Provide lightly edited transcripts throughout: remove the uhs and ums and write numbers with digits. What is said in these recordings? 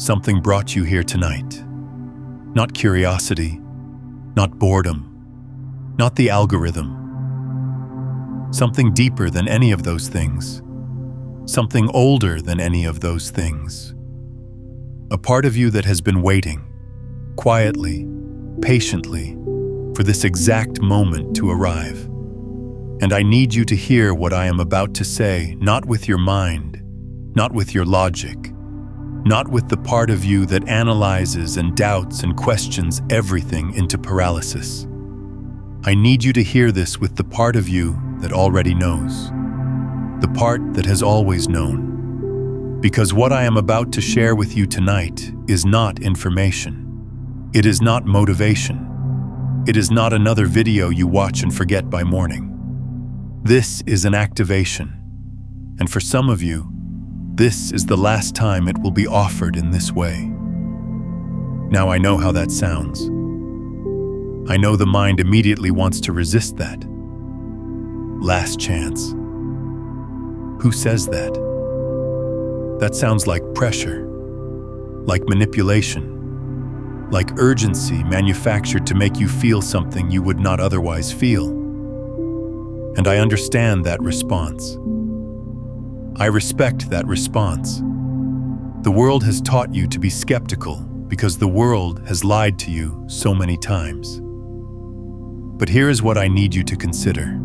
something brought you here tonight. Not curiosity, not boredom, not the algorithm. Something deeper than any of those things. Something older than any of those things. A part of you that has been waiting, quietly, patiently, for this exact moment to arrive. And I need you to hear what I am about to say, not with your mind, not with your logic, not with the part of you that analyzes and doubts and questions everything into paralysis. I need you to hear this with the part of you that already knows, the part that has always known. Because what I am about to share with you tonight is not information. It is not motivation. It is not another video you watch and forget by morning. This is an activation. And for some of you, this is the last time it will be offered in this way. Now I know how that sounds. I know the mind immediately wants to resist that. Last chance. Who says that? That sounds like pressure, like manipulation, like urgency manufactured to make you feel something you would not otherwise feel. And I understand that response. I respect that response. The world has taught you to be skeptical because the world has lied to you so many times. But here is what I need you to consider.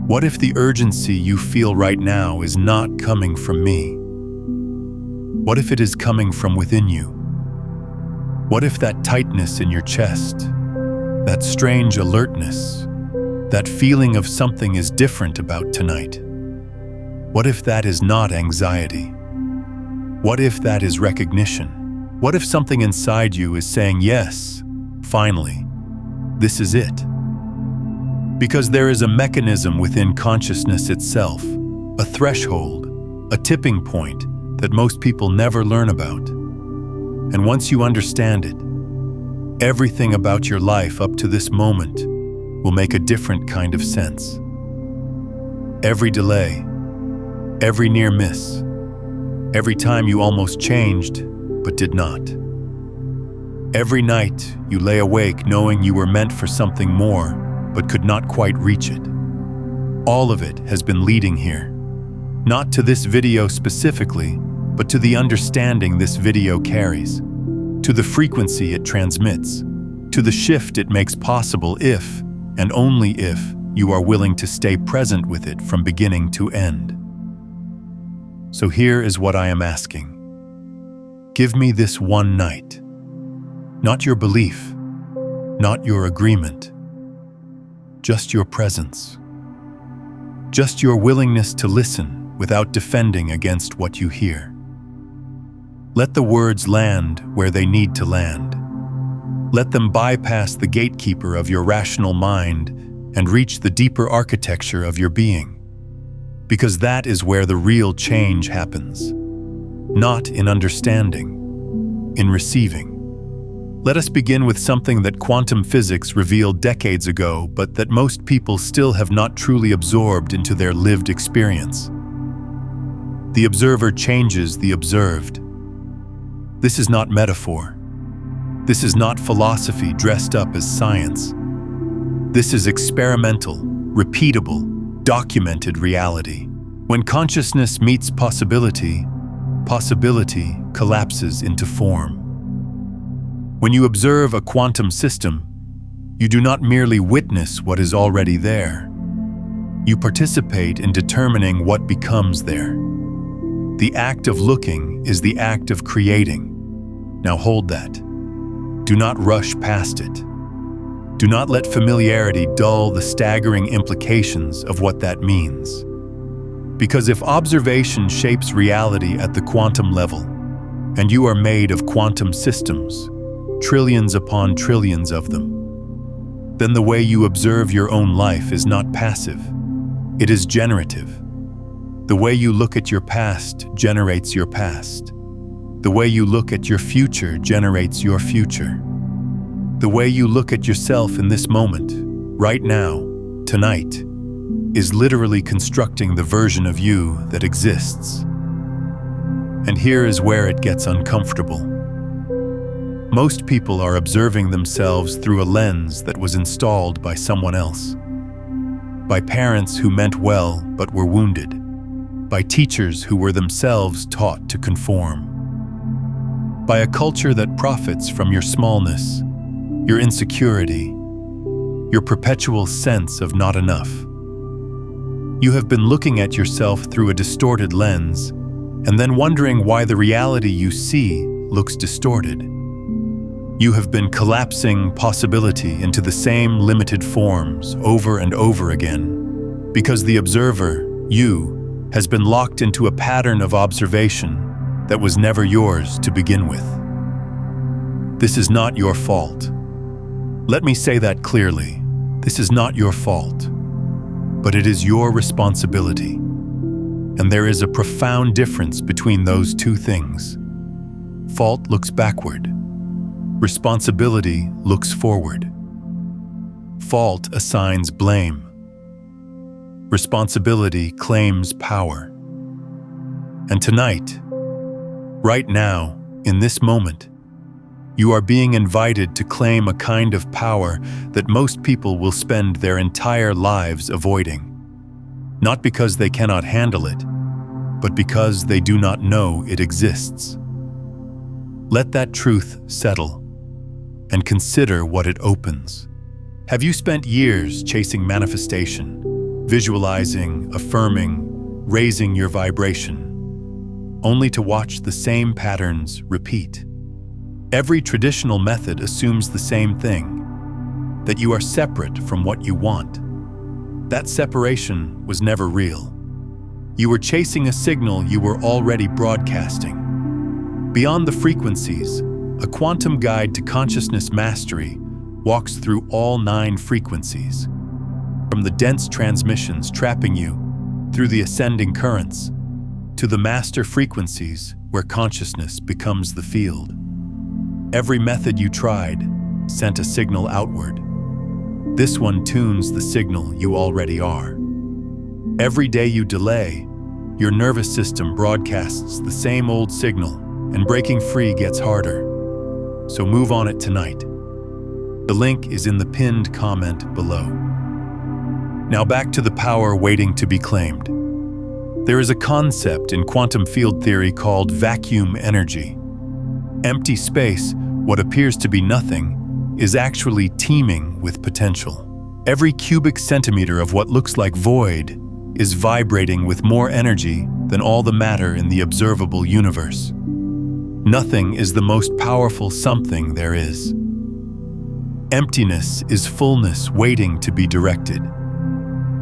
What if the urgency you feel right now is not coming from me? What if it is coming from within you? What if that tightness in your chest, that strange alertness, that feeling of something is different about tonight? What if that is not anxiety? What if that is recognition? What if something inside you is saying, yes, finally, this is it? Because there is a mechanism within consciousness itself, a threshold, a tipping point that most people never learn about. And once you understand it, everything about your life up to this moment will make a different kind of sense. Every delay, every near miss, every time you almost changed but did not. Every night you lay awake knowing you were meant for something more but could not quite reach it. All of it has been leading here. Not to this video specifically, but to the understanding this video carries, to the frequency it transmits, to the shift it makes possible if, and only if, you are willing to stay present with it from beginning to end. So here is what I am asking. Give me this one night. Not your belief, not your agreement, just your presence. Just your willingness to listen without defending against what you hear. Let the words land where they need to land. Let them bypass the gatekeeper of your rational mind and reach the deeper architecture of your being. Because that is where the real change happens. Not in understanding, in receiving. Let us begin with something that quantum physics revealed decades ago, but that most people still have not truly absorbed into their lived experience. The observer changes the observed. This is not metaphor. This is not philosophy dressed up as science. This is experimental, repeatable, documented reality. When consciousness meets possibility, possibility collapses into form. When you observe a quantum system, you do not merely witness what is already there. You participate in determining what becomes there. The act of looking is the act of creating. Now hold that. Do not rush past it. Do not let familiarity dull the staggering implications of what that means. Because if observation shapes reality at the quantum level, and you are made of quantum systems, trillions upon trillions of them, then the way you observe your own life is not passive, it is generative. The way you look at your past generates your past. The way you look at your future generates your future. The way you look at yourself in this moment, right now, tonight, is literally constructing the version of you that exists. And here is where it gets uncomfortable. Most people are observing themselves through a lens that was installed by someone else. By parents who meant well but were wounded. By teachers who were themselves taught to conform. By a culture that profits from your smallness, your insecurity, your perpetual sense of not enough. You have been looking at yourself through a distorted lens and then wondering why the reality you see looks distorted. You have been collapsing possibility into the same limited forms over and over again because the observer, you, has been locked into a pattern of observation that was never yours to begin with. This is not your fault. Let me say that clearly. This is not your fault, but it is your responsibility. And there is a profound difference between those two things. Fault looks backward. Responsibility looks forward. Fault assigns blame. Responsibility claims power. And tonight, right now, in this moment, you are being invited to claim a kind of power that most people will spend their entire lives avoiding. Not because they cannot handle it, but because they do not know it exists. Let that truth settle and consider what it opens. Have you spent years chasing manifestation, visualizing, affirming, raising your vibration, only to watch the same patterns repeat? Every traditional method assumes the same thing, that you are separate from what you want. That separation was never real. You were chasing a signal you were already broadcasting. Beyond the frequencies, a quantum guide to consciousness mastery walks through all 9 frequencies. From the dense transmissions trapping you through the ascending currents, to the master frequencies where consciousness becomes the field. Every method you tried sent a signal outward. This one tunes the signal you already are. Every day you delay, your nervous system broadcasts the same old signal, and breaking free gets harder. So move on it tonight. The link is in the pinned comment below. Now back to the power waiting to be claimed. There is a concept in quantum field theory called vacuum energy. Empty space, what appears to be nothing, is actually teeming with potential. Every cubic centimeter of what looks like void is vibrating with more energy than all the matter in the observable universe. Nothing is the most powerful something there is. Emptiness is fullness waiting to be directed.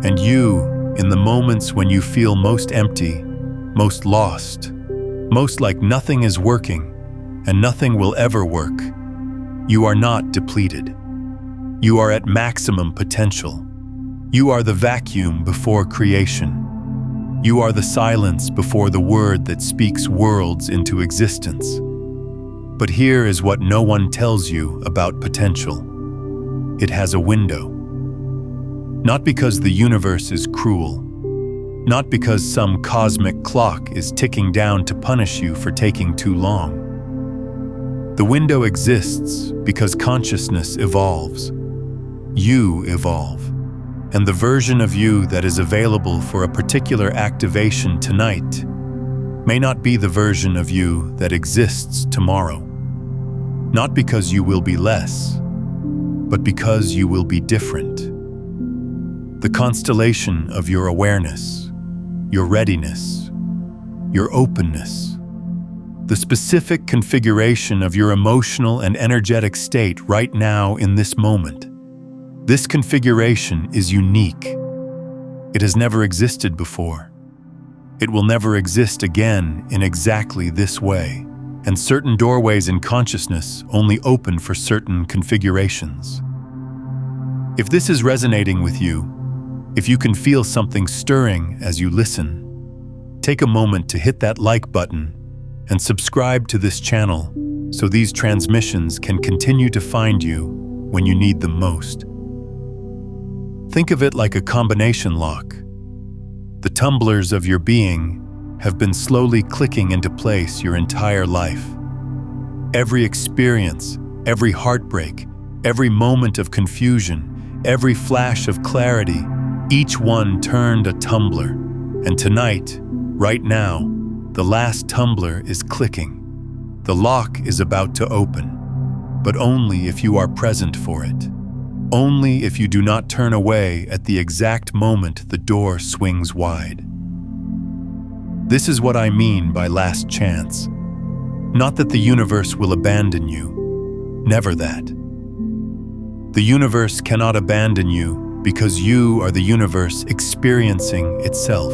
And you, in the moments when you feel most empty, most lost, most like nothing is working and nothing will ever work, you are not depleted. You are at maximum potential. You are the vacuum before creation. You are the silence before the word that speaks worlds into existence. But here is what no one tells you about potential. It has a window. Not because the universe is cruel, not because some cosmic clock is ticking down to punish you for taking too long. The window exists because consciousness evolves. You evolve. And the version of you that is available for a particular activation tonight may not be the version of you that exists tomorrow. Not because you will be less, but because you will be different. The constellation of your awareness, your readiness, your openness, the specific configuration of your emotional and energetic state right now in this moment. This configuration is unique. It has never existed before. It will never exist again in exactly this way, and certain doorways in consciousness only open for certain configurations. If this is resonating with you, if you can feel something stirring as you listen, take a moment to hit that like button and subscribe to this channel so these transmissions can continue to find you when you need them most. Think of it like a combination lock. The tumblers of your being have been slowly clicking into place your entire life. Every experience, every heartbreak, every moment of confusion, every flash of clarity, each one turned a tumbler. And tonight, right now, the last tumbler is clicking. The lock is about to open, but only if you are present for it. Only if you do not turn away at the exact moment the door swings wide. This is what I mean by last chance. Not that the universe will abandon you. Never that. The universe cannot abandon you because you are the universe experiencing itself.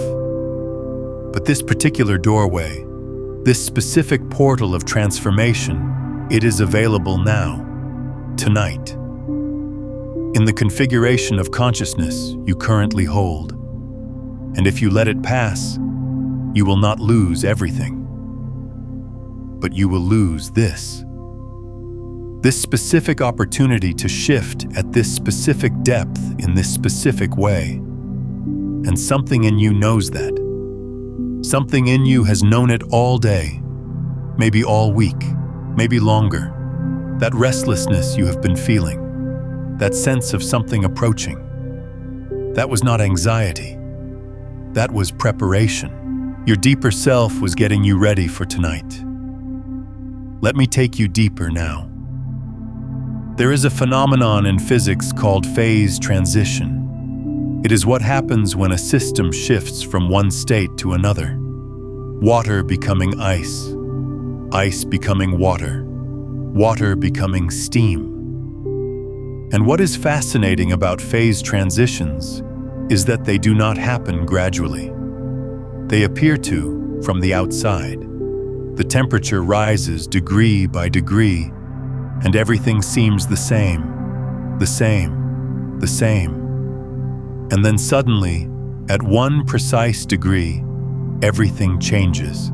But this particular doorway, this specific portal of transformation, it is available now, tonight. In the configuration of consciousness you currently hold. And if you let it pass, you will not lose everything. But you will lose this. This specific opportunity to shift at this specific depth in this specific way. And something in you knows that. Something in you has known it all day, maybe all week, maybe longer. That restlessness you have been feeling, that sense of something approaching. That was not anxiety. That was preparation. Your deeper self was getting you ready for tonight. Let me take you deeper now. There is a phenomenon in physics called phase transition. It is what happens when a system shifts from one state to another. Water becoming ice, ice becoming water, water becoming steam. And what is fascinating about phase transitions is that they do not happen gradually. They appear to from the outside. The temperature rises degree by degree, and everything seems the same. And then suddenly, at one precise degree, everything changes.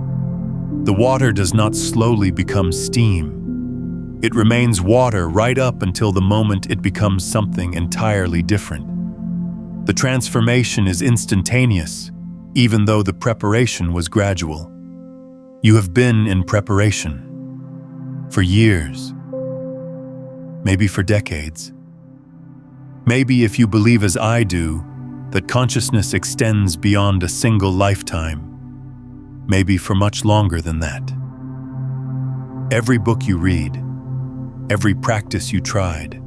The water does not slowly become steam. It remains water right up until the moment it becomes something entirely different. The transformation is instantaneous, even though the preparation was gradual. You have been in preparation for years, maybe for decades. Maybe if you believe as I do, that consciousness extends beyond a single lifetime, maybe for much longer than that. Every book you read, every practice you tried,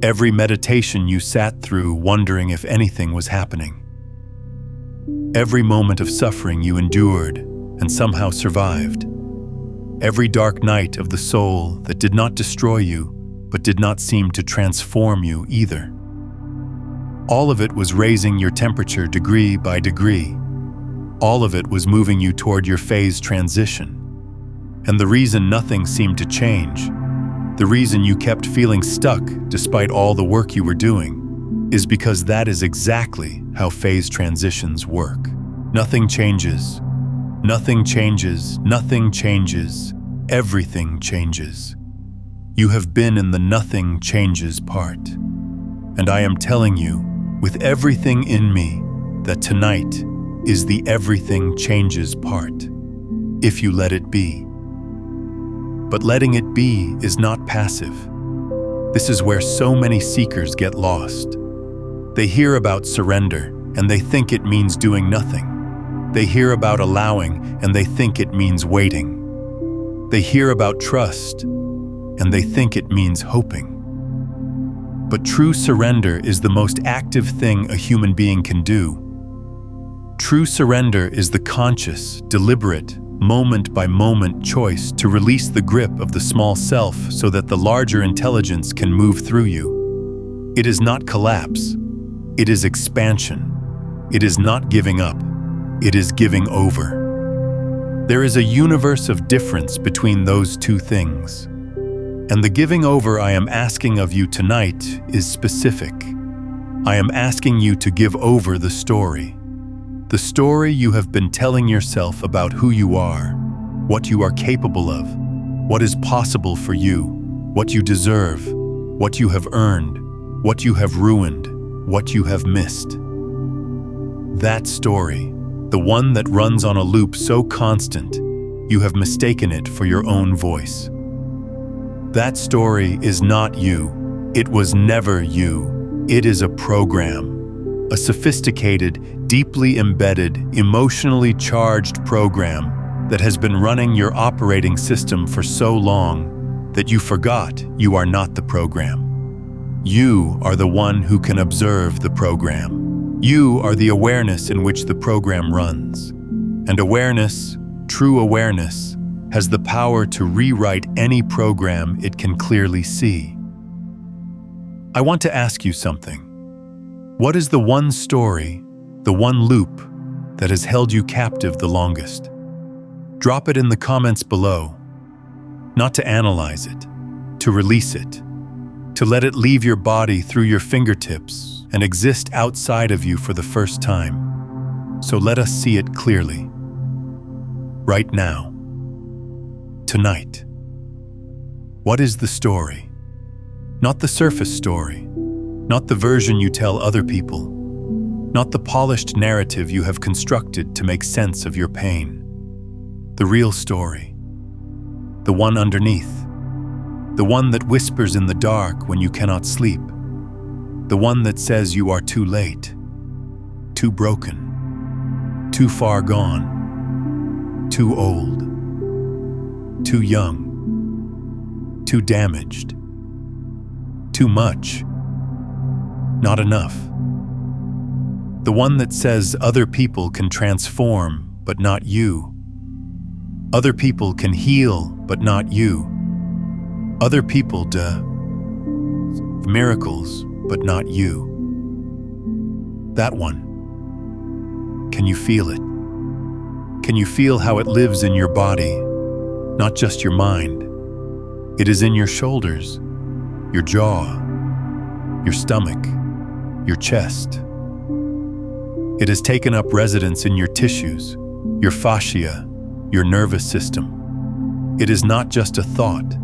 every meditation you sat through wondering if anything was happening, every moment of suffering you endured and somehow survived, every dark night of the soul that did not destroy you but did not seem to transform you either. All of it was raising your temperature degree by degree. All of it was moving you toward your phase transition. And the reason nothing seemed to change, the reason you kept feeling stuck despite all the work you were doing, is because that is exactly how phase transitions work. Nothing changes. Nothing changes. Nothing changes. Everything changes. You have been in the nothing changes part. And I am telling you, with everything in me, that tonight is the everything changes part, if you let it be. But letting it be is not passive. This is where so many seekers get lost. They hear about surrender, and they think it means doing nothing. They hear about allowing, and they think it means waiting. They hear about trust, and they think it means hoping. But true surrender is the most active thing a human being can do. True surrender is the conscious, deliberate, moment-by-moment choice to release the grip of the small self so that the larger intelligence can move through you. It is not collapse. It is expansion. It is not giving up. It is giving over. There is a universe of difference between those two things. And the giving over I am asking of you tonight is specific. I am asking you to give over the story you have been telling yourself about who you are, what you are capable of, what is possible for you, what you deserve, what you have earned, what you have ruined, what you have missed. That story, the one that runs on a loop so constant you have mistaken it for your own voice. That story is not you. It was never you. It is a program, a sophisticated, deeply embedded, emotionally charged program that has been running your operating system for so long that you forgot you are not the program. You are the one who can observe the program. You are the awareness in which the program runs. And awareness, true awareness, has the power to rewrite any program it can clearly see. I want to ask you something. What is the one story, the one loop, that has held you captive the longest? Drop it in the comments below. Not to analyze it, to release it, to let it leave your body through your fingertips and exist outside of you for the first time. So let us see it clearly. Right now. Tonight. What is the story? Not the surface story, not the version you tell other people, not the polished narrative you have constructed to make sense of your pain. The real story. The one underneath. The one that whispers in the dark when you cannot sleep. The one that says you are too late, too broken, too far gone, too old, too young, too damaged, too much, not enough. The one that says other people can transform, but not you. Other people can heal, but not you. Other people do miracles, but not you. That one. Can you feel it? Can you feel how it lives in your body, not just your mind? It is in your shoulders, your jaw, your stomach, your chest. It has taken up residence in your tissues, your fascia, your nervous system. It is not just a thought.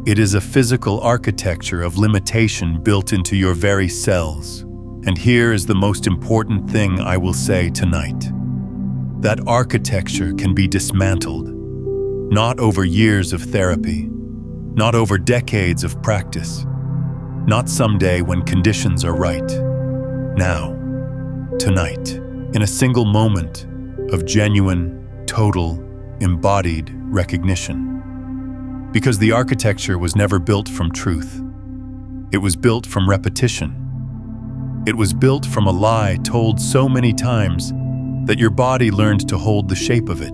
It is a physical architecture of limitation built into your very cells. And here is the most important thing I will say tonight. That architecture can be dismantled, not over years of therapy, not over decades of practice, not someday when conditions are right. Now, tonight, in a single moment of genuine, total, embodied recognition. Because the architecture was never built from truth. It was built from repetition. It was built from a lie told so many times that your body learned to hold the shape of it.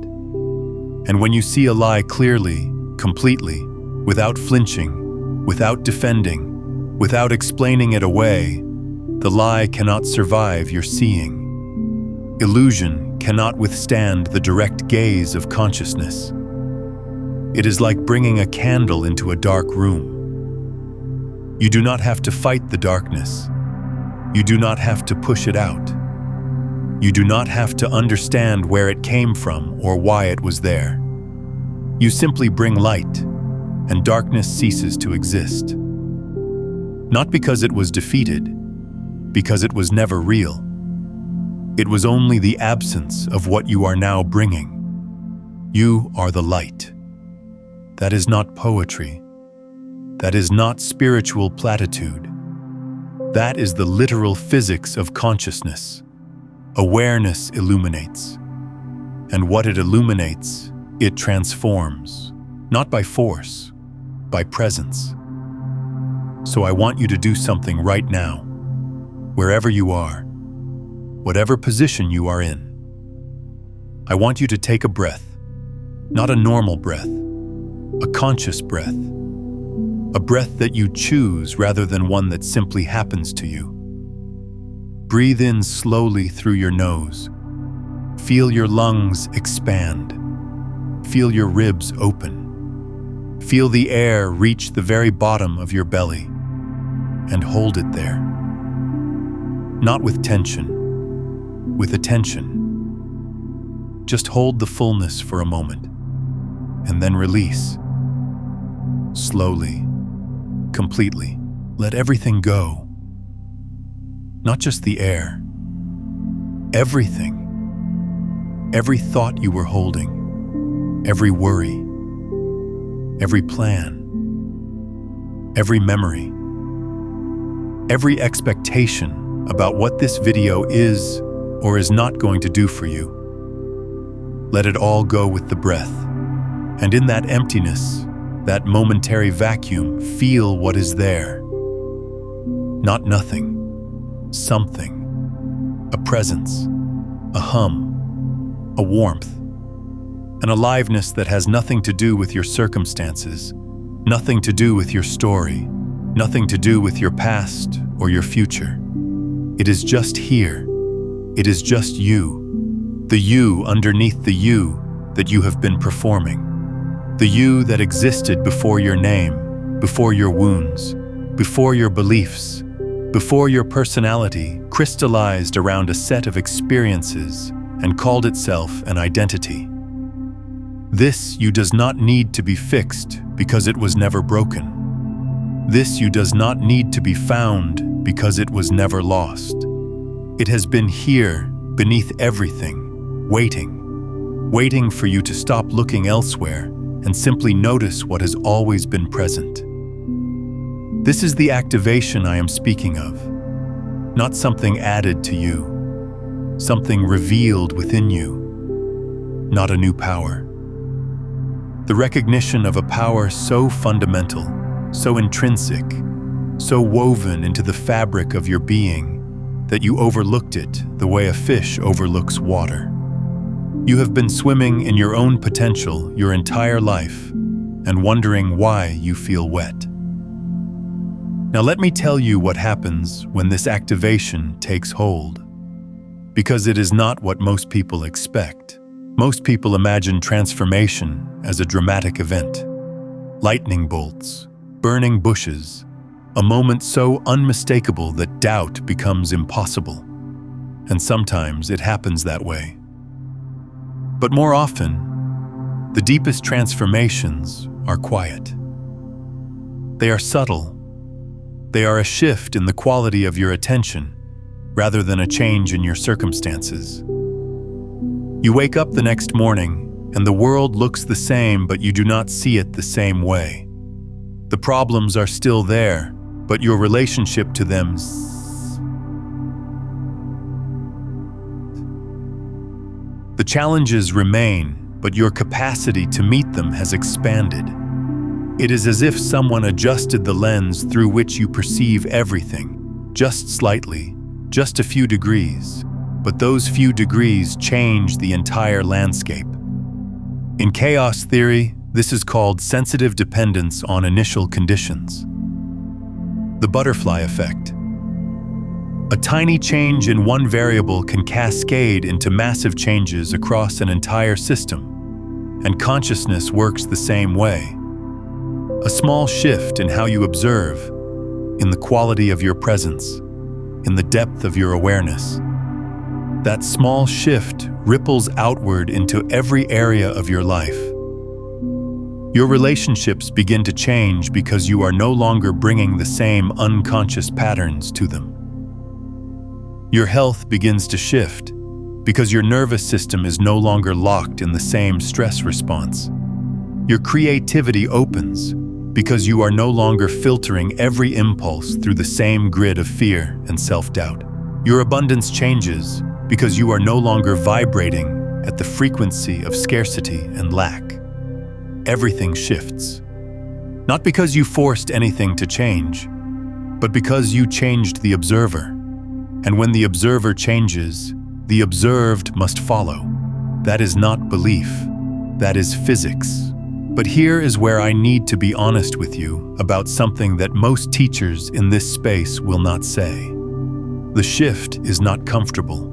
And when you see a lie clearly, completely, without flinching, without defending, without explaining it away, the lie cannot survive your seeing. Illusion cannot withstand the direct gaze of consciousness. It is like bringing a candle into a dark room. You do not have to fight the darkness. You do not have to push it out. You do not have to understand where it came from or why it was there. You simply bring light, and darkness ceases to exist. Not because it was defeated, because it was never real. It was only the absence of what you are now bringing. You are the light. That is not poetry. That is not spiritual platitude. That is the literal physics of consciousness. Awareness illuminates. And what it illuminates, it transforms. Not by force, by presence. So I want you to do something right now, wherever you are, whatever position you are in. I want you to take a breath, not a normal breath, a conscious breath, a breath that you choose rather than one that simply happens to you. Breathe in slowly through your nose. Feel your lungs expand. Feel your ribs open. Feel the air reach the very bottom of your belly and hold it there. Not with tension, with attention. Just hold the fullness for a moment and then release. Slowly, completely, let everything go. Not just the air. Everything. Every thought you were holding, every worry, every plan, every memory, every expectation about what this video is or is not going to do for you. Let it all go with the breath, and in that emptiness, that momentary vacuum, feel what is there. Not nothing, something, a presence, a hum, a warmth, an aliveness that has nothing to do with your circumstances, nothing to do with your story, nothing to do with your past or your future. It is just here. It is just you, the you underneath the you that you have been performing, the you that existed before your name, before your wounds, before your beliefs, before your personality crystallized around a set of experiences and called itself an identity. This you does not need to be fixed because it was never broken. This you does not need to be found because it was never lost. It has been here, beneath everything, waiting for you to stop looking elsewhere and simply notice what has always been present. This is the activation I am speaking of, not something added to you, something revealed within you, not a new power. The recognition of a power so fundamental, so intrinsic, so woven into the fabric of your being that you overlooked it the way a fish overlooks water. You have been swimming in your own potential your entire life and wondering why you feel wet. Now let me tell you what happens when this activation takes hold, because it is not what most people expect. Most people imagine transformation as a dramatic event. Lightning bolts, burning bushes, a moment so unmistakable that doubt becomes impossible. And sometimes it happens that way. But more often, the deepest transformations are quiet. They are subtle. They are a shift in the quality of your attention rather than a change in your circumstances. You wake up the next morning and the world looks the same, but you do not see it the same way. The problems are still there, but your relationship to them the challenges remain, but your capacity to meet them has expanded. It is as if someone adjusted the lens through which you perceive everything, just slightly, just a few degrees, but those few degrees change the entire landscape. In chaos theory, this is called sensitive dependence on initial conditions. The butterfly effect. A tiny change in one variable can cascade into massive changes across an entire system, and consciousness works the same way. A small shift in how you observe, in the quality of your presence, in the depth of your awareness. That small shift ripples outward into every area of your life. Your relationships begin to change because you are no longer bringing the same unconscious patterns to them. Your health begins to shift because your nervous system is no longer locked in the same stress response. Your creativity opens because you are no longer filtering every impulse through the same grid of fear and self-doubt. Your abundance changes because you are no longer vibrating at the frequency of scarcity and lack. Everything shifts. Not because you forced anything to change, but because you changed the observer. And when the observer changes, the observed must follow. That is not belief, that is physics. But here is where I need to be honest with you about something that most teachers in this space will not say. The shift is not comfortable.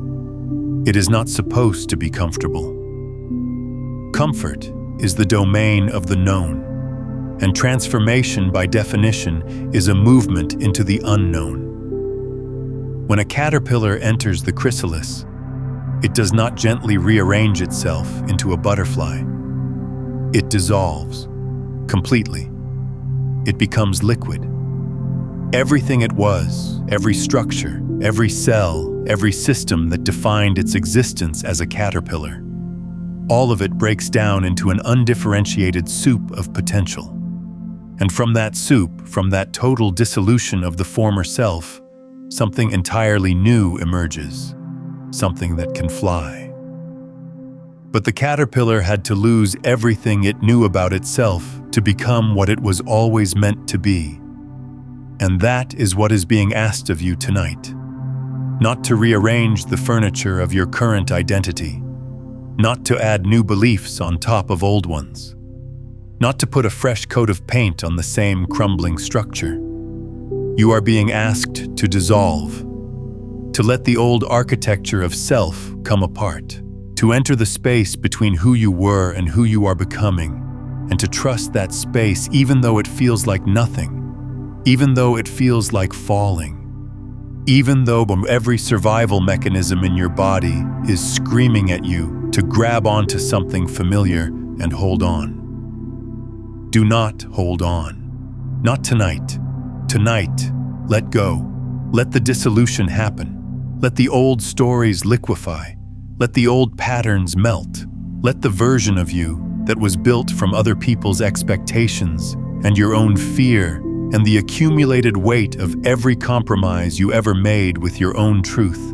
It is not supposed to be comfortable. Comfort is the domain of the known, and transformation by definition is a movement into the unknown. When a caterpillar enters the chrysalis, it does not gently rearrange itself into a butterfly. It dissolves completely. It becomes liquid. Everything it was, every structure, every cell, every system that defined its existence as a caterpillar, All of it breaks down into an undifferentiated soup of potential. And from that soup, from that total dissolution of the former self, something entirely new emerges, something that can fly. But the caterpillar had to lose everything it knew about itself to become what it was always meant to be. And that is what is being asked of you tonight. Not to rearrange the furniture of your current identity, not to add new beliefs on top of old ones, not to put a fresh coat of paint on the same crumbling structure. You are being asked to dissolve, to let the old architecture of self come apart, to enter the space between who you were and who you are becoming, and to trust that space even though it feels like nothing, even though it feels like falling, even though every survival mechanism in your body is screaming at you to grab onto something familiar and hold on. Do not hold on. Not tonight. Tonight, let go. Let the dissolution happen. Let the old stories liquefy. Let the old patterns melt. Let the version of you that was built from other people's expectations and your own fear and the accumulated weight of every compromise you ever made with your own truth.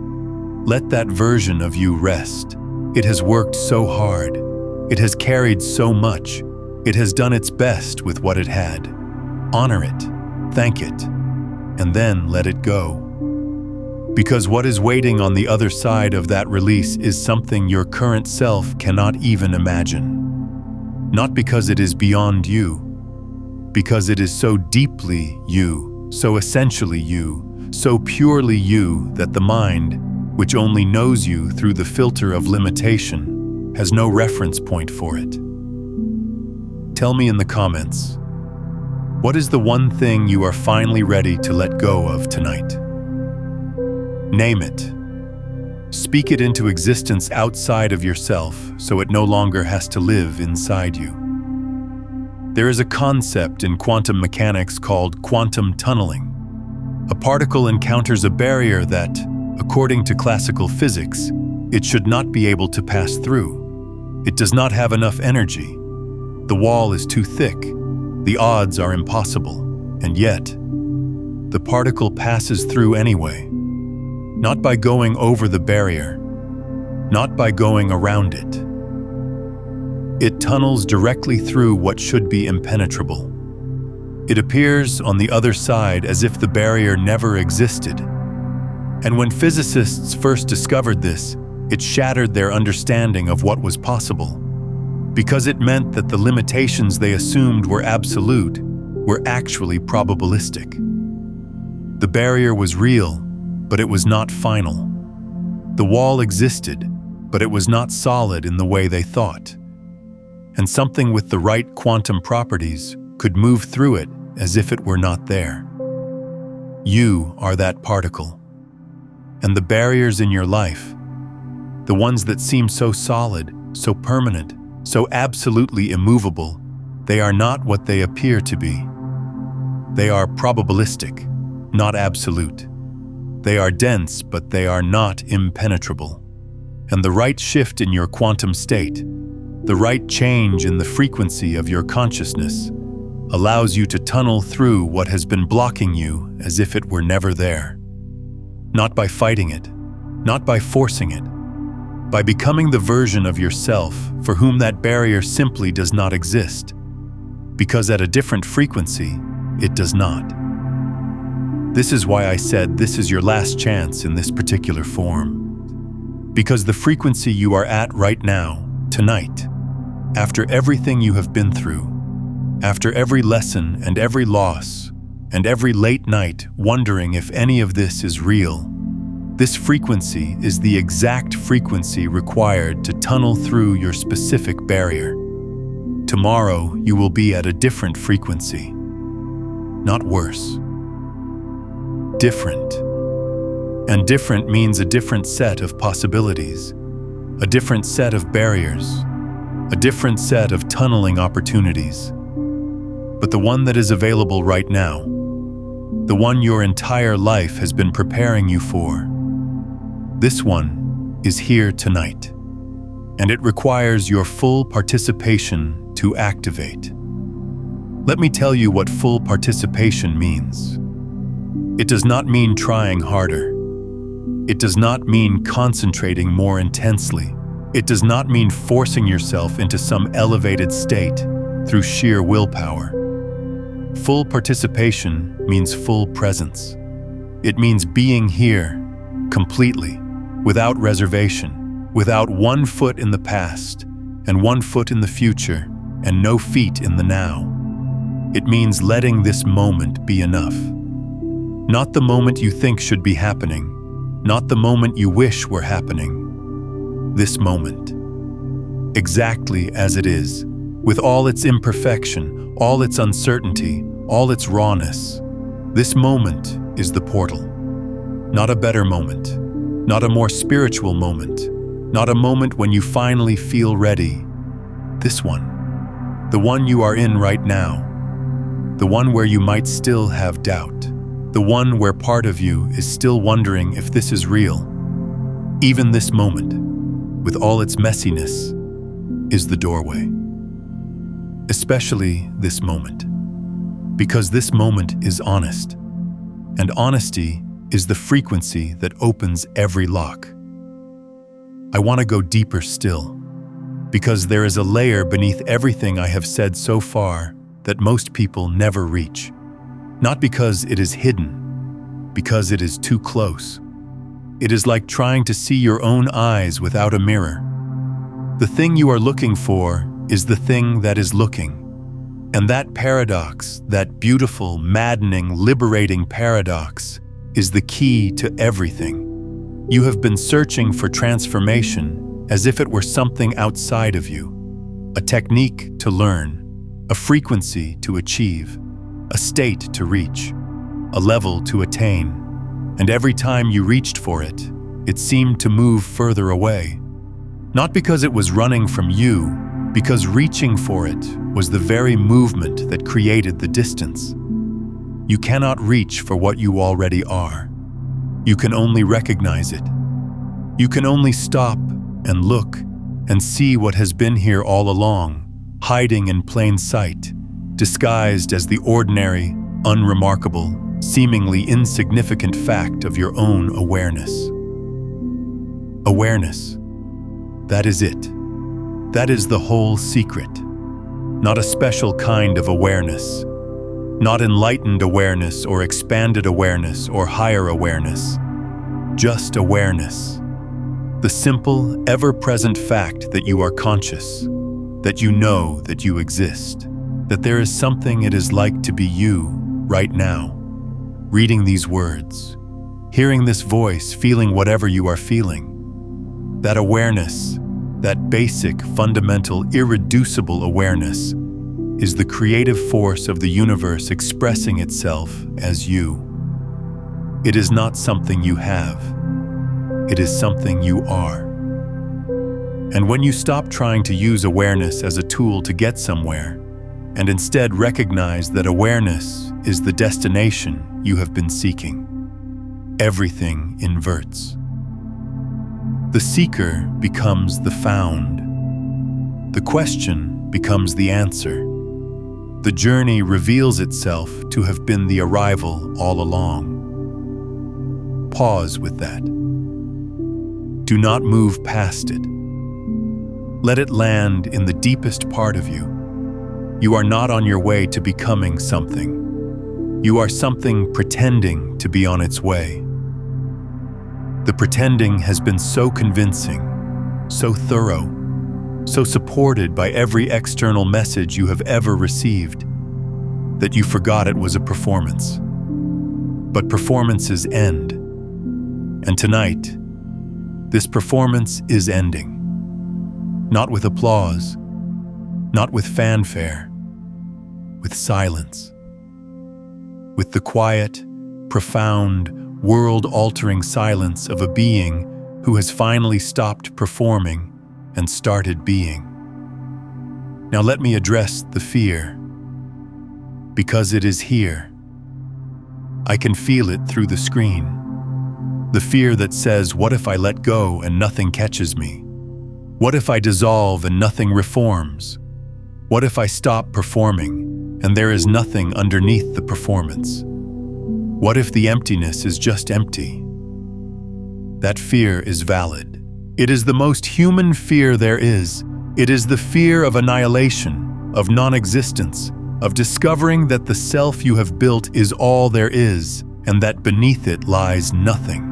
Let that version of you rest. It has worked so hard. It has carried so much. It has done its best with what it had. Honor it, thank it, and then let it go. Because what is waiting on the other side of that release is something your current self cannot even imagine. Not because it is beyond you, because it is so deeply you, so essentially you, so purely you that the mind, which only knows you through the filter of limitation, has no reference point for it. Tell me in the comments, what is the one thing you are finally ready to let go of tonight? Name it. Speak it into existence outside of yourself so it no longer has to live inside you. There is a concept in quantum mechanics called quantum tunneling. A particle encounters a barrier that, according to classical physics, it should not be able to pass through. It does not have enough energy. The wall is too thick. The odds are impossible. And yet, the particle passes through anyway. Not by going over the barrier, not by going around it. It tunnels directly through what should be impenetrable. It appears on the other side as if the barrier never existed. And when physicists first discovered this, it shattered their understanding of what was possible, because it meant that the limitations they assumed were absolute were actually probabilistic. The barrier was real, but it was not final. The wall existed, but it was not solid in the way they thought. And something with the right quantum properties could move through it as if it were not there. You are that particle. And the barriers in your life, the ones that seem so solid, so permanent, so absolutely immovable, they are not what they appear to be. They are probabilistic, not absolute. They are dense, but they are not impenetrable. And the right shift in your quantum state, the right change in the frequency of your consciousness, allows you to tunnel through what has been blocking you as if it were never there. Not by fighting it, not by forcing it, by becoming the version of yourself for whom that barrier simply does not exist, because at a different frequency, it does not. This is why I said this is your last chance in this particular form. Because the frequency you are at right now, tonight, after everything you have been through, after every lesson and every loss, and every late night wondering if any of this is real, this frequency is the exact frequency required to tunnel through your specific barrier. Tomorrow, you will be at a different frequency. Not worse. Different. And different means a different set of possibilities, a different set of barriers, a different set of tunneling opportunities. But the one that is available right now, the one your entire life has been preparing you for, this one is here tonight. and it requires your full participation to activate. Let me tell you what full participation means. It does not mean trying harder. It does not mean concentrating more intensely. It does not mean forcing yourself into some elevated state through sheer willpower. Full participation means full presence. It means being here, completely, without reservation, without one foot in the past and one foot in the future and no feet in the now. It means letting this moment be enough. Not the moment you think should be happening, not the moment you wish were happening. This moment, exactly as it is, with all its imperfection, all its uncertainty, all its rawness. This moment is the portal. Not a better moment, not a more spiritual moment, not a moment when you finally feel ready. This one, the one you are in right now, the one where you might still have doubt, the one where part of you is still wondering if this is real. Even this moment, with all its messiness, is the doorway. Especially this moment, because this moment is honest, and honesty is the frequency that opens every lock. I want to go deeper still, because there is a layer beneath everything I have said so far that most people never reach. Not because it is hidden, because it is too close. It is like trying to see your own eyes without a mirror. The thing you are looking for is the thing that is looking. And that paradox, that beautiful, maddening, liberating paradox, is the key to everything. You have been searching for transformation as if it were something outside of you, a technique to learn, a frequency to achieve, a state to reach, a level to attain. And every time you reached for it, it seemed to move further away. Not because it was running from you, because reaching for it was the very movement that created the distance. You cannot reach for what you already are. You can only recognize it. You can only stop and look and see what has been here all along, hiding in plain sight, disguised as the ordinary, unremarkable, seemingly insignificant fact of your own awareness. Awareness. That is it. That is the whole secret. Not a special kind of awareness. Not enlightened awareness or expanded awareness or higher awareness. Just awareness. The simple, ever-present fact that you are conscious, that you know that you exist, that there is something it is like to be you right now. Reading these words, hearing this voice, feeling whatever you are feeling. That awareness, that basic, fundamental, irreducible awareness, is the creative force of the universe expressing itself as you. It is not something you have. It is something you are. And when you stop trying to use awareness as a tool to get somewhere, and instead recognize that awareness is the destination you have been seeking, everything inverts. The seeker becomes the found. The question becomes the answer. The journey reveals itself to have been the arrival all along. Pause with that. Do not move past it. Let it land in the deepest part of you. You are not on your way to becoming something. You are something pretending to be on its way. The pretending has been so convincing, so thorough, so supported by every external message you have ever received, that you forgot it was a performance. But performances end. And tonight, this performance is ending. Not with applause, not with fanfare, with silence. With the quiet, profound, world-altering silence of a being who has finally stopped performing and started being. Now let me address the fear, because it is here. I can feel it through the screen. The fear that says, what if I let go and nothing catches me? What if I dissolve and nothing reforms? What if I stop performing and there is nothing underneath the performance? What if the emptiness is just empty? That fear is valid. It is the most human fear there is. It is the fear of annihilation, of non-existence, of discovering that the self you have built is all there is, and that beneath it lies nothing.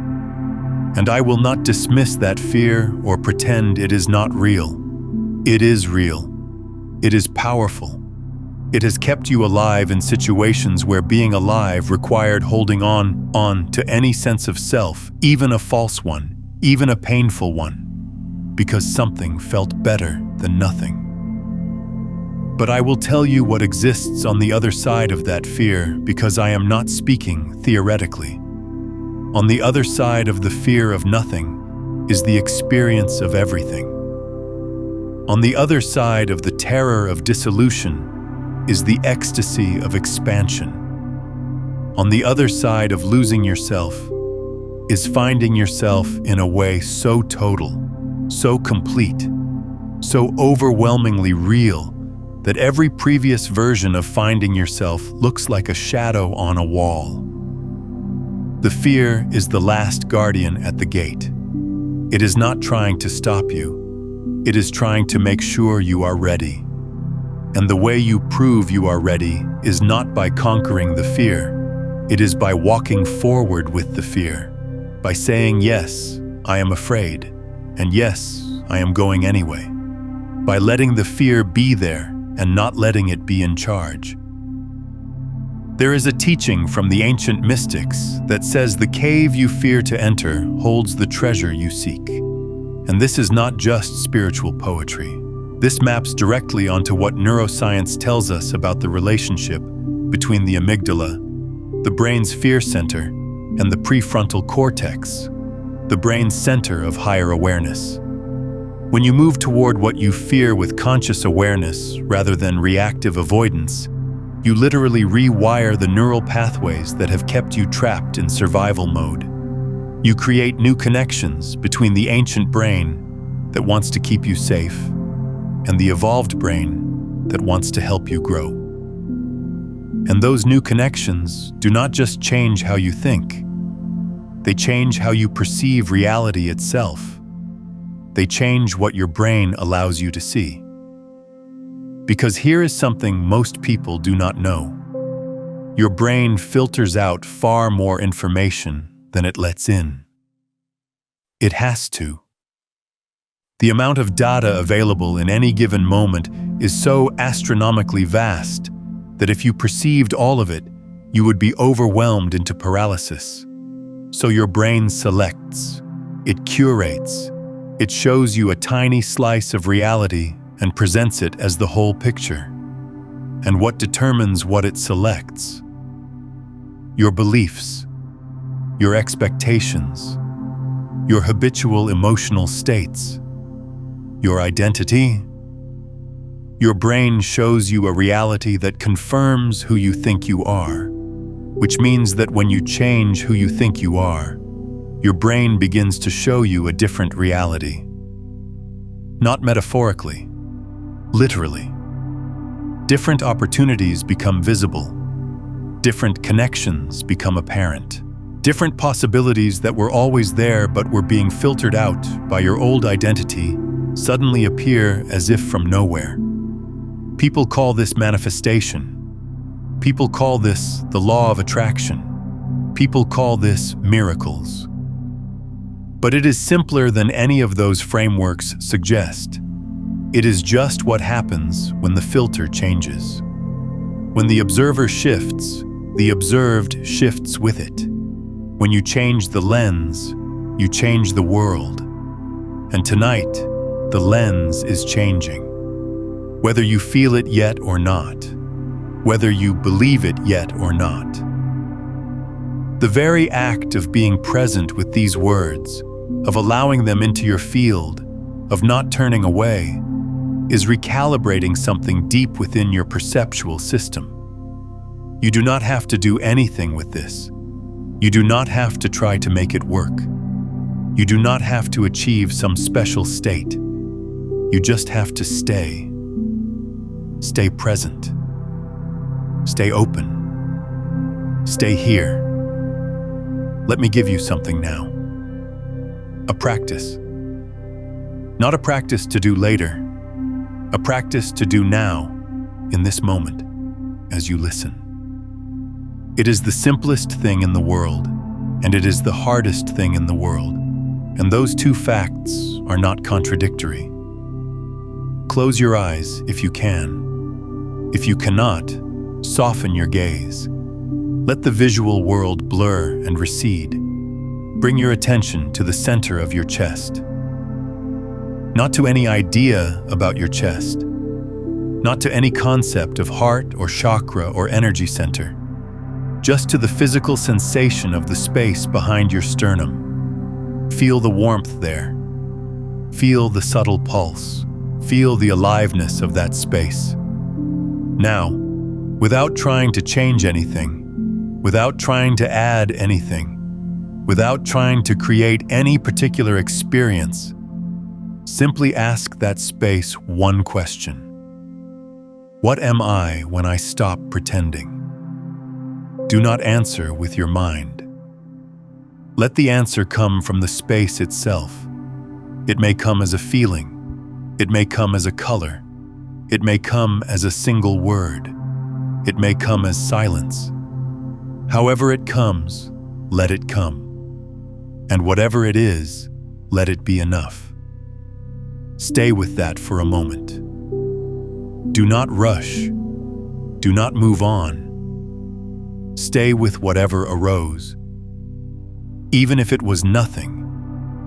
And I will not dismiss that fear or pretend it is not real. It is real. It is powerful. It has kept you alive in situations where being alive required holding on to any sense of self, even a false one, even a painful one, because something felt better than nothing. But I will tell you what exists on the other side of that fear, because I am not speaking theoretically. On the other side of the fear of nothing is the experience of everything. On the other side of the terror of dissolution is the ecstasy of expansion. On the other side of losing yourself is finding yourself in a way so total, so complete, so overwhelmingly real that every previous version of finding yourself looks like a shadow on a wall. The fear is the last guardian at the gate. It is not trying to stop you. It is trying to make sure you are ready. And the way you prove you are ready is not by conquering the fear. It is by walking forward with the fear, by saying, yes, I am afraid, and yes, I am going anyway, by letting the fear be there and not letting it be in charge. There is a teaching from the ancient mystics that says the cave you fear to enter holds the treasure you seek. And this is not just spiritual poetry. This maps directly onto what neuroscience tells us about the relationship between the amygdala, the brain's fear center, and the prefrontal cortex, the brain's center of higher awareness. When you move toward what you fear with conscious awareness rather than reactive avoidance, you literally rewire the neural pathways that have kept you trapped in survival mode. You create new connections between the ancient brain that wants to keep you safe and the evolved brain that wants to help you grow. And those new connections do not just change how you think. They change how you perceive reality itself. They change what your brain allows you to see. Because here is something most people do not know. Your brain filters out far more information than it lets in. It has to. The amount of data available in any given moment is so astronomically vast that if you perceived all of it, you would be overwhelmed into paralysis. So your brain selects, it curates, it shows you a tiny slice of reality and presents it as the whole picture. And what determines what it selects? Your beliefs, your expectations, your habitual emotional states, your identity. Your brain shows you a reality that confirms who you think you are, which means that when you change who you think you are, your brain begins to show you a different reality. Not metaphorically, literally. Different opportunities become visible. Different connections become apparent. Different possibilities that were always there but were being filtered out by your old identity suddenly appear as if from nowhere. People call this manifestation. People call this the law of attraction. People call this miracles. But it is simpler than any of those frameworks suggest. It is just what happens when the filter changes. When the observer shifts, the observed shifts with it. When you change the lens, you change the world. And tonight, the lens is changing. Whether you feel it yet or not, whether you believe it yet or not. The very act of being present with these words, of allowing them into your field, of not turning away, is recalibrating something deep within your perceptual system. You do not have to do anything with this. You do not have to try to make it work. You do not have to achieve some special state. You just have to stay. Stay present. Stay open. Stay here. Let me give you something now. A practice. Not a practice to do later. A practice to do now, in this moment, as you listen. It is the simplest thing in the world, and it is the hardest thing in the world, and those two facts are not contradictory. Close your eyes if you can. If you cannot, soften your gaze. Let the visual world blur and recede. Bring your attention to the center of your chest. Not to any idea about your chest. Not to any concept of heart or chakra or energy center. Just to the physical sensation of the space behind your sternum. Feel the warmth there. Feel the subtle pulse. Feel the aliveness of that space. Now, without trying to change anything, without trying to add anything, without trying to create any particular experience, simply ask that space one question. What am I when I stop pretending? Do not answer with your mind. Let the answer come from the space itself. It may come as a feeling. It may come as a color. It may come as a single word. It may come as silence. However it comes, let it come. And whatever it is, let it be enough. Stay with that for a moment. Do not rush. Do not move on. Stay with whatever arose. Even if it was nothing,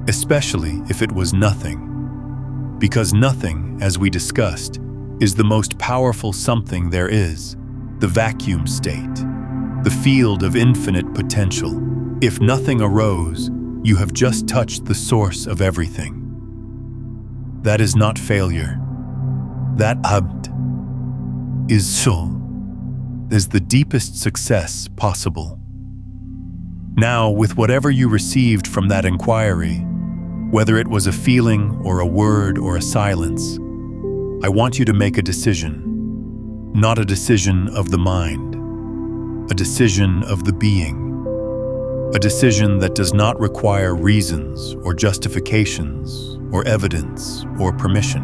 especially if it was nothing. Because nothing, as we discussed, is the most powerful something there is, the vacuum state, the field of infinite potential. If nothing arose, you have just touched the source of everything. That is not failure. That is the deepest success possible. Now, with whatever you received from that inquiry, whether it was a feeling or a word or a silence, I want you to make a decision, not a decision of the mind, a decision of the being, a decision that does not require reasons or justifications or evidence or permission.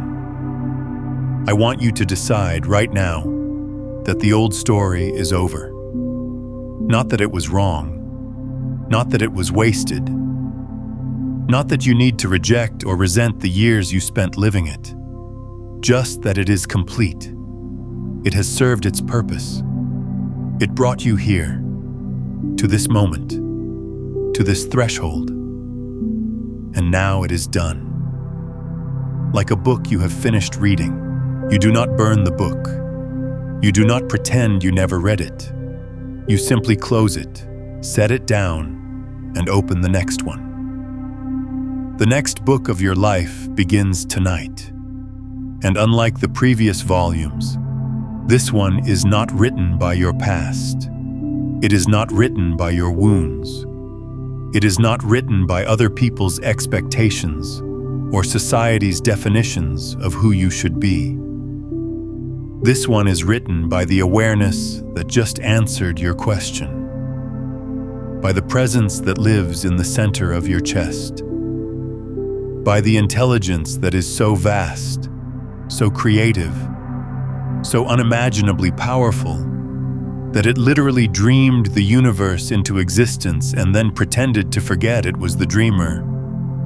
I want you to decide right now that the old story is over. Not that it was wrong, not that it was wasted, not that you need to reject or resent the years you spent living it, just that it is complete. It has served its purpose. It brought you here, to this moment, to this threshold, and now it is done. Like a book you have finished reading, you do not burn the book. You do not pretend you never read it. You simply close it, set it down, and open the next one. The next book of your life begins tonight. And unlike the previous volumes, this one is not written by your past. It is not written by your wounds. It is not written by other people's expectations or society's definitions of who you should be. This one is written by the awareness that just answered your question, by the presence that lives in the center of your chest, by the intelligence that is so vast, so creative, so unimaginably powerful, that it literally dreamed the universe into existence and then pretended to forget it was the dreamer,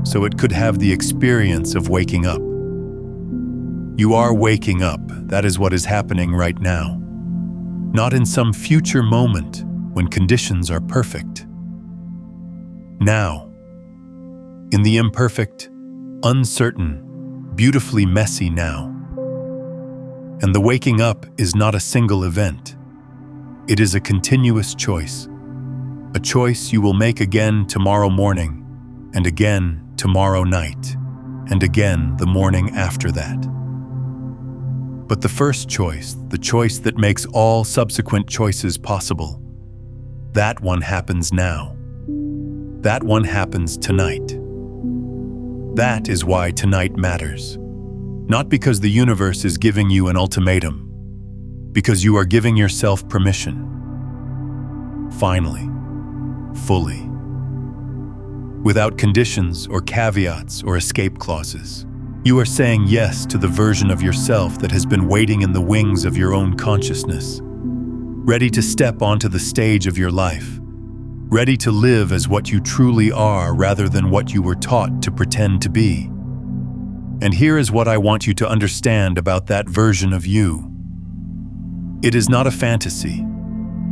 so it could have the experience of waking up. You are waking up. That is what is happening right now. Not in some future moment when conditions are perfect. Now, in the imperfect, uncertain, beautifully messy now. And the waking up is not a single event. It is a continuous choice. A choice you will make again tomorrow morning, and again tomorrow night, and again the morning after that. But the first choice, the choice that makes all subsequent choices possible, that one happens now. That one happens tonight. That is why tonight matters. Not because the universe is giving you an ultimatum, because you are giving yourself permission. Finally, fully. Without conditions or caveats or escape clauses. You are saying yes to the version of yourself that has been waiting in the wings of your own consciousness, ready to step onto the stage of your life, ready to live as what you truly are rather than what you were taught to pretend to be. And here is what I want you to understand about that version of you. It is not a fantasy.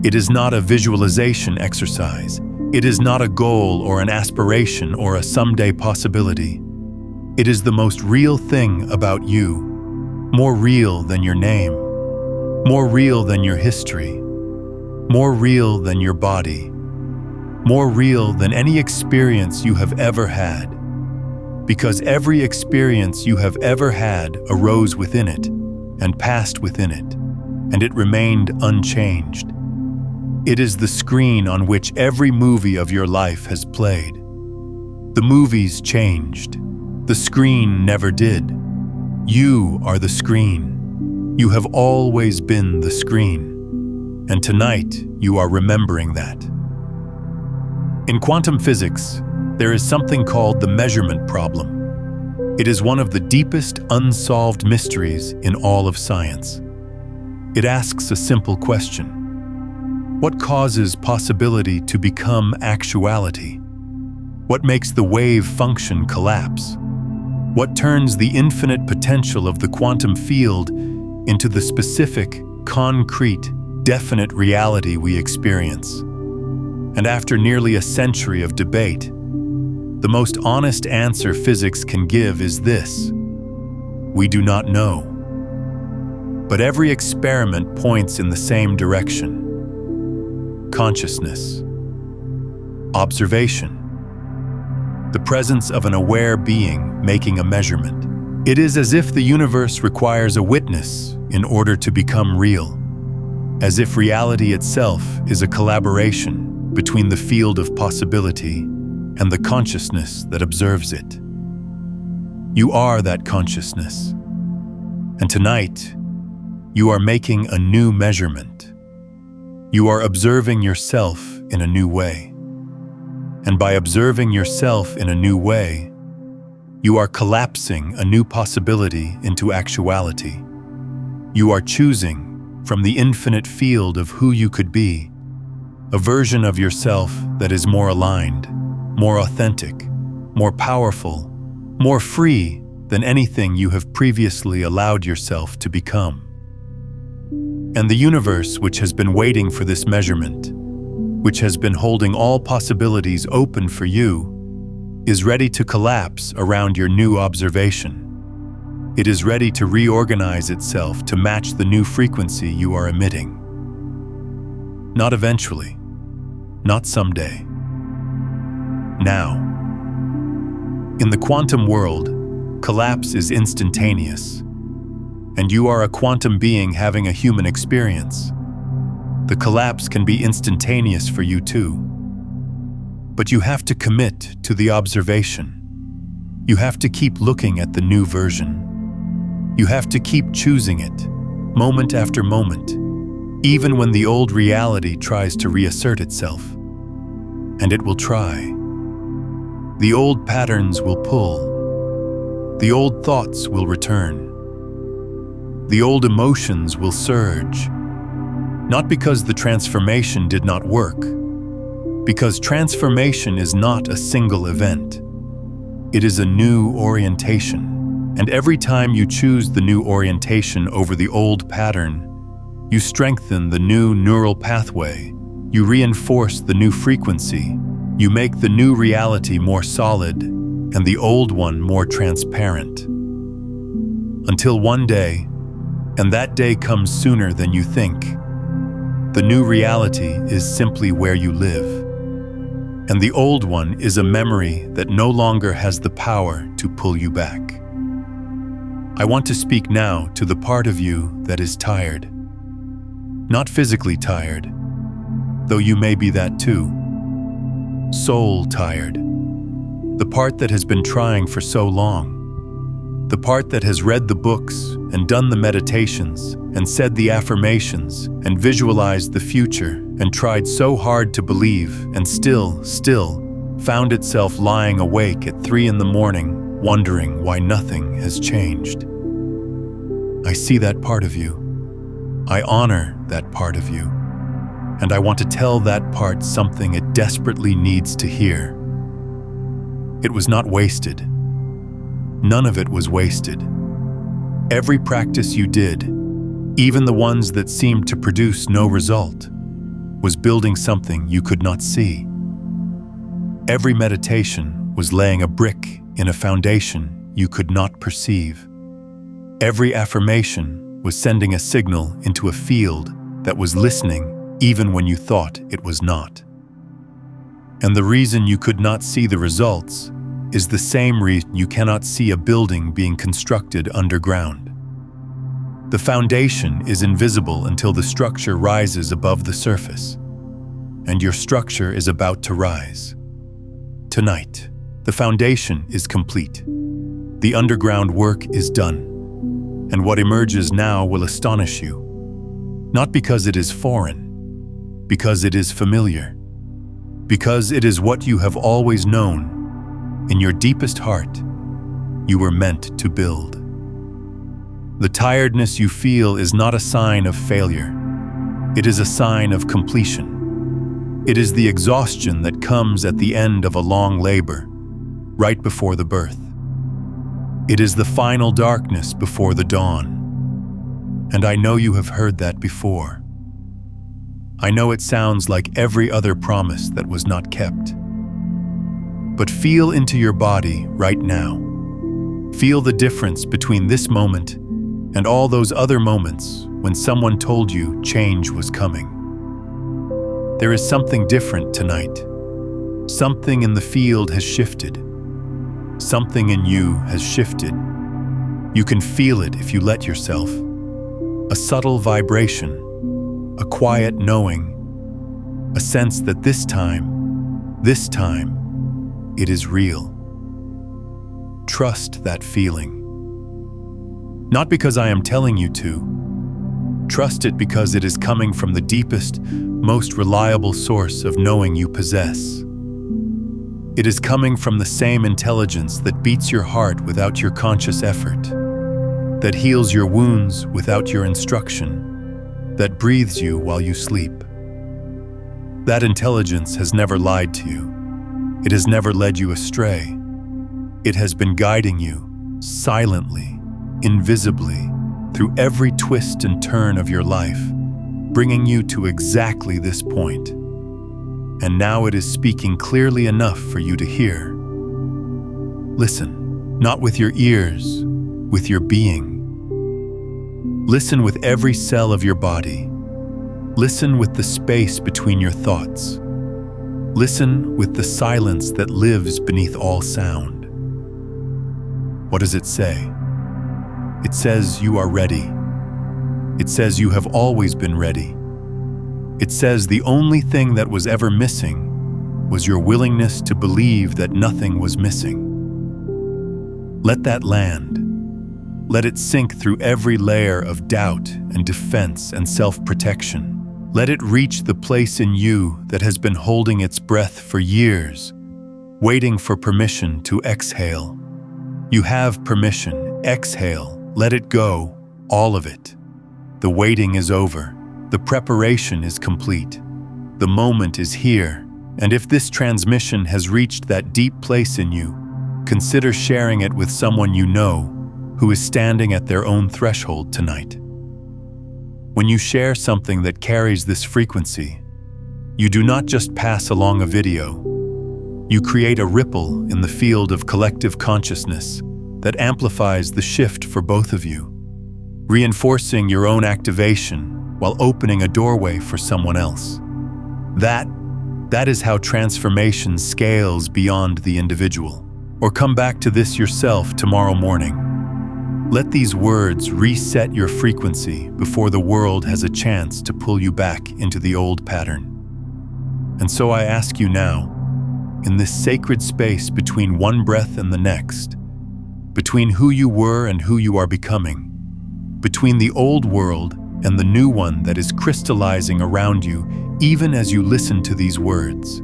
It is not a visualization exercise. It is not a goal or an aspiration or a someday possibility. It is the most real thing about you, more real than your name, more real than your history, more real than your body, more real than any experience you have ever had. Because every experience you have ever had arose within it and passed within it, and it remained unchanged. It is the screen on which every movie of your life has played. The movies changed. The screen never did. You are the screen. You have always been the screen. And tonight, you are remembering that. In quantum physics, there is something called the measurement problem. It is one of the deepest unsolved mysteries in all of science. It asks a simple question. What causes possibility to become actuality? What makes the wave function collapse? What turns the infinite potential of the quantum field into the specific, concrete, definite reality we experience? And after nearly a century of debate, the most honest answer physics can give is this: we do not know. But every experiment points in the same direction. Consciousness. Observation. The presence of an aware being making a measurement. It is as if the universe requires a witness in order to become real, as if reality itself is a collaboration between the field of possibility and the consciousness that observes it. You are that consciousness, and tonight, you are making a new measurement. You are observing yourself in a new way. And by observing yourself in a new way, you are collapsing a new possibility into actuality. You are choosing from the infinite field of who you could be, a version of yourself that is more aligned, more authentic, more powerful, more free than anything you have previously allowed yourself to become. And the universe, which has been waiting for this measurement, which has been holding all possibilities open for you, is ready to collapse around your new observation. It is ready to reorganize itself to match the new frequency you are emitting. Not eventually, not someday. Now. In the quantum world, collapse is instantaneous, and you are a quantum being having a human experience. The collapse can be instantaneous for you too. But you have to commit to the observation. You have to keep looking at the new version. You have to keep choosing it, moment after moment, even when the old reality tries to reassert itself. And it will try. The old patterns will pull. The old thoughts will return. The old emotions will surge. Not because the transformation did not work, because transformation is not a single event. It is a new orientation, and every time you choose the new orientation over the old pattern, you strengthen the new neural pathway, you reinforce the new frequency, you make the new reality more solid and the old one more transparent. Until one day, and that day comes sooner than you think, the new reality is simply where you live, and the old one is a memory that no longer has the power to pull you back. I want to speak now to the part of you that is tired. Not physically tired, though you may be that too. Soul tired, the part that has been trying for so long. The part that has read the books and done the meditations and said the affirmations and visualized the future and tried so hard to believe and still found itself lying awake at 3 a.m, wondering why nothing has changed. I see that part of you. I honor that part of you. And I want to tell that part something it desperately needs to hear. It was not wasted. None of it was wasted. Every practice you did, even the ones that seemed to produce no result, was building something you could not see. Every meditation was laying a brick in a foundation you could not perceive. Every affirmation was sending a signal into a field that was listening even when you thought it was not. And the reason you could not see the results is the same reason you cannot see a building being constructed underground. The foundation is invisible until the structure rises above the surface, and your structure is about to rise. Tonight, the foundation is complete. The underground work is done, and what emerges now will astonish you, not because it is foreign, because it is familiar, because it is what you have always known. In your deepest heart, you were meant to build. The tiredness you feel is not a sign of failure. It is a sign of completion. It is the exhaustion that comes at the end of a long labor, right before the birth. It is the final darkness before the dawn. And I know you have heard that before. I know it sounds like every other promise that was not kept. But feel into your body right now. Feel the difference between this moment and all those other moments when someone told you change was coming. There is something different tonight. Something in the field has shifted. Something in you has shifted. You can feel it if you let yourself. A subtle vibration, a quiet knowing, a sense that this time, it is real. Trust that feeling. Not because I am telling you to. Trust it because it is coming from the deepest, most reliable source of knowing you possess. It is coming from the same intelligence that beats your heart without your conscious effort, that heals your wounds without your instruction, that breathes you while you sleep. That intelligence has never lied to you. It has never led you astray. It has been guiding you, silently, invisibly, through every twist and turn of your life, bringing you to exactly this point. And now it is speaking clearly enough for you to hear. Listen, not with your ears, with your being. Listen with every cell of your body. Listen with the space between your thoughts. Listen with the silence that lives beneath all sound. What does it say? It says you are ready. It says you have always been ready. It says the only thing that was ever missing was your willingness to believe that nothing was missing. Let that land. Let it sink through every layer of doubt and defense and self-protection. Let it reach the place in you that has been holding its breath for years, waiting for permission to exhale. You have permission. Exhale. Let it go. All of it. The waiting is over. The preparation is complete. The moment is here. And if this transmission has reached that deep place in you, consider sharing it with someone you know who is standing at their own threshold tonight. When you share something that carries this frequency, you do not just pass along a video. You create a ripple in the field of collective consciousness that amplifies the shift for both of you, reinforcing your own activation while opening a doorway for someone else. That is how transformation scales beyond the individual. Or come back to this yourself tomorrow morning. Let these words reset your frequency before the world has a chance to pull you back into the old pattern. And so I ask you now, in this sacred space between one breath and the next, between who you were and who you are becoming, between the old world and the new one that is crystallizing around you even as you listen to these words.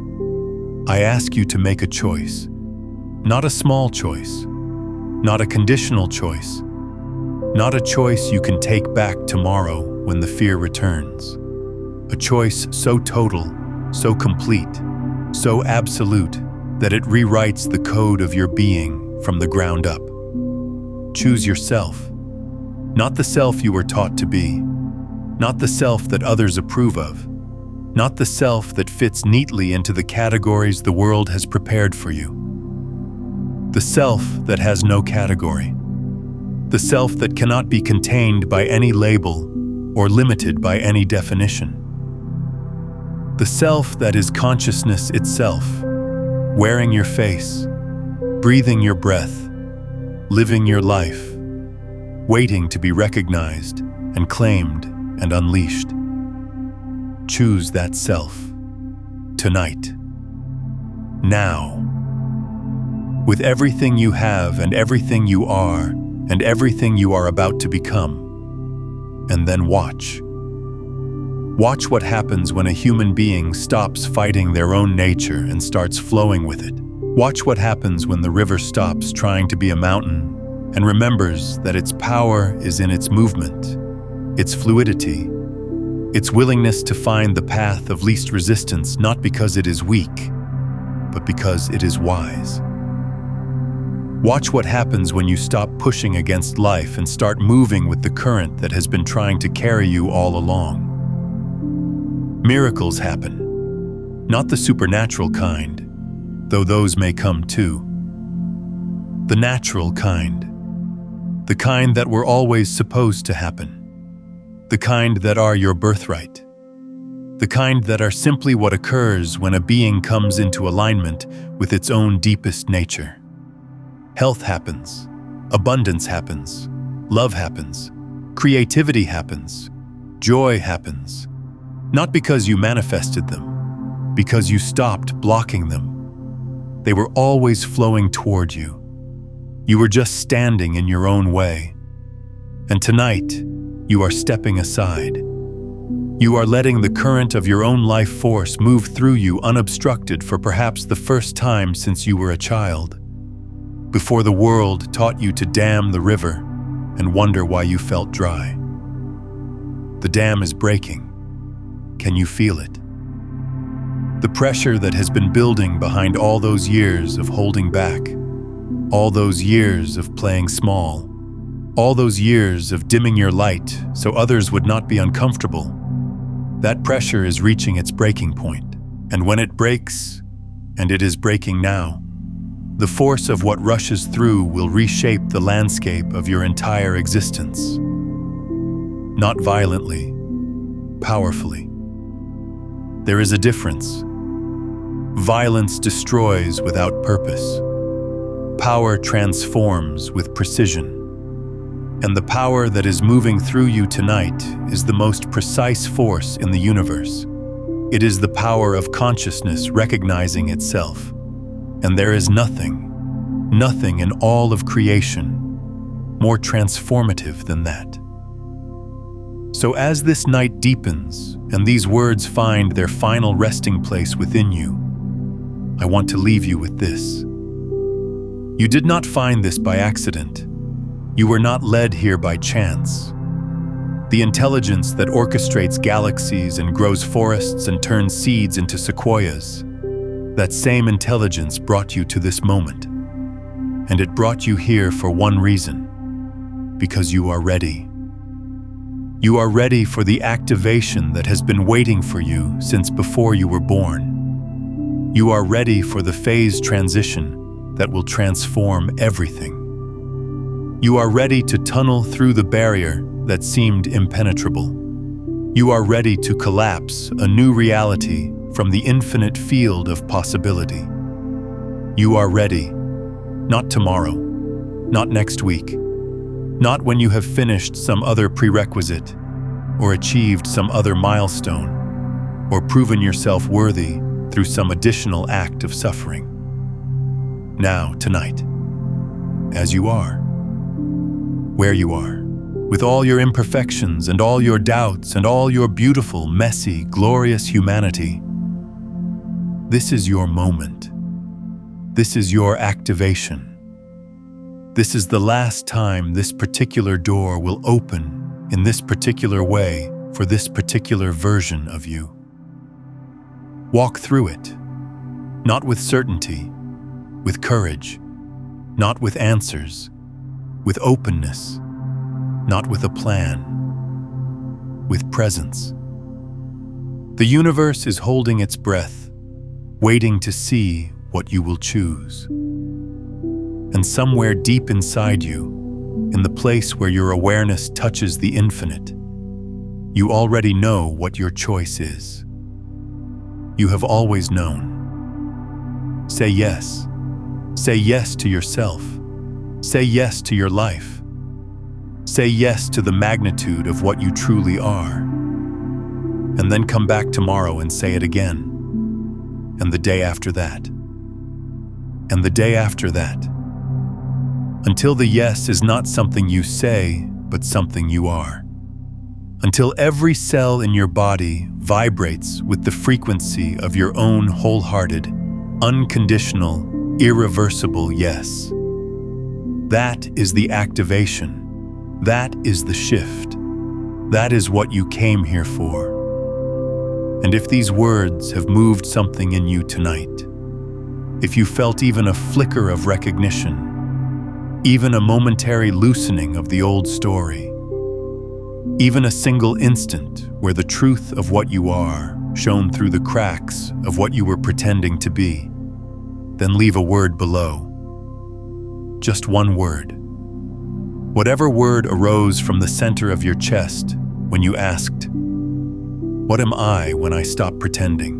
I ask you to make a choice, not a small choice, not a conditional choice, not a choice you can take back tomorrow when the fear returns. A choice so total, so complete, so absolute that it rewrites the code of your being from the ground up. Choose yourself, not the self you were taught to be, not the self that others approve of, not the self that fits neatly into the categories the world has prepared for you. The self that has no category, the self that cannot be contained by any label or limited by any definition. The self that is consciousness itself, wearing your face, breathing your breath, living your life, waiting to be recognized and claimed and unleashed. Choose that self, tonight, now. With everything you have and everything you are and everything you are about to become. And then watch. Watch what happens when a human being stops fighting their own nature and starts flowing with it. Watch what happens when the river stops trying to be a mountain and remembers that its power is in its movement, its fluidity, its willingness to find the path of least resistance, not because it is weak, but because it is wise. Watch what happens when you stop pushing against life and start moving with the current that has been trying to carry you all along. Miracles happen, not the supernatural kind, though those may come too. The natural kind, the kind that were always supposed to happen, the kind that are your birthright, the kind that are simply what occurs when a being comes into alignment with its own deepest nature. Health happens, abundance happens, love happens, creativity happens, joy happens, not because you manifested them, because you stopped blocking them. They were always flowing toward you. You were just standing in your own way. And tonight, you are stepping aside. You are letting the current of your own life force move through you unobstructed for perhaps the first time since you were a child. Before the world taught you to dam the river and wonder why you felt dry. The dam is breaking. Can you feel it? The pressure that has been building behind all those years of holding back, all those years of playing small, all those years of dimming your light so others would not be uncomfortable. That pressure is reaching its breaking point, and when it breaks, and it is breaking now, the force of what rushes through will reshape the landscape of your entire existence. Not violently, powerfully. There is a difference. Violence destroys without purpose. Power transforms with precision. And the power that is moving through you tonight is the most precise force in the universe. It is the power of consciousness recognizing itself. And there is nothing in all of creation more transformative than that. So as this night deepens and these words find their final resting place within you, I want to leave you with this. You did not find this by accident. You were not led here by chance. The intelligence that orchestrates galaxies and grows forests and turns seeds into sequoias, that same intelligence brought you to this moment. And it brought you here for one reason, because you are ready. You are ready for the activation that has been waiting for you since before you were born. You are ready for the phase transition that will transform everything. You are ready to tunnel through the barrier that seemed impenetrable. You are ready to collapse a new reality from the infinite field of possibility. You are ready, not tomorrow, not next week, not when you have finished some other prerequisite, or achieved some other milestone, or proven yourself worthy through some additional act of suffering. Now, tonight, as you are. where you are, with all your imperfections and all your doubts and all your beautiful, messy, glorious humanity. This is your moment. This is your activation. This is the last time this particular door will open in this particular way for this particular version of you. Walk through it, not with certainty, with courage, not with answers, with openness, not with a plan, with presence. The universe is holding its breath, waiting to see what you will choose. And somewhere deep inside you, in the place where your awareness touches the infinite, you already know what your choice is. You have always known. Say yes. Say yes to yourself. Say yes to your life. Say yes to the magnitude of what you truly are. And then come back tomorrow and say it again. And the day after that. And the day after that. Until the yes is not something you say, but something you are. Until every cell in your body vibrates with the frequency of your own wholehearted, unconditional, irreversible yes. That is the activation. That is the shift. That is what you came here for. And if these words have moved something in you tonight, if you felt even a flicker of recognition, even a momentary loosening of the old story, even a single instant where the truth of what you are shone through the cracks of what you were pretending to be, then leave a word below. Just one word. Whatever word arose from the center of your chest when you asked, "What am I when I stop pretending?"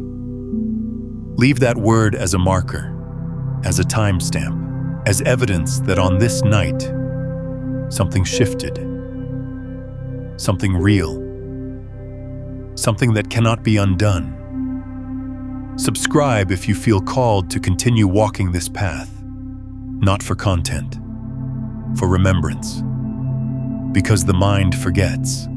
Leave that word as a marker, as a timestamp, as evidence that on this night, something shifted. Something real. Something that cannot be undone. Subscribe if you feel called to continue walking this path, not for content, for remembrance. Because the mind forgets.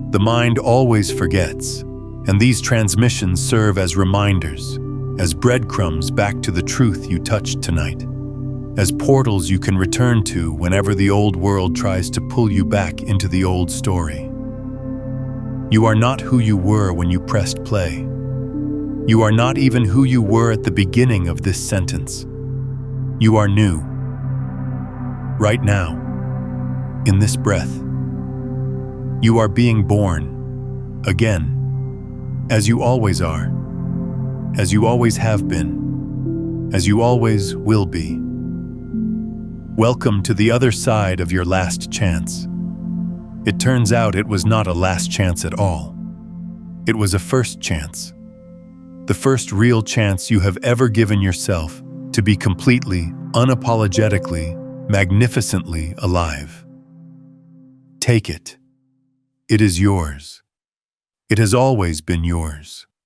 The mind always forgets, and these transmissions serve as reminders, as breadcrumbs back to the truth you touched tonight, as portals you can return to whenever the old world tries to pull you back into the old story. You are not who you were when you pressed play. You are not even who you were at the beginning of this sentence. You are new. Right now, in this breath. You are being born, again, as you always are, as you always have been, as you always will be. Welcome to the other side of your last chance. It turns out it was not a last chance at all. It was a first chance. The first real chance you have ever given yourself to be completely, unapologetically, magnificently alive. Take it. It is yours. It has always been yours.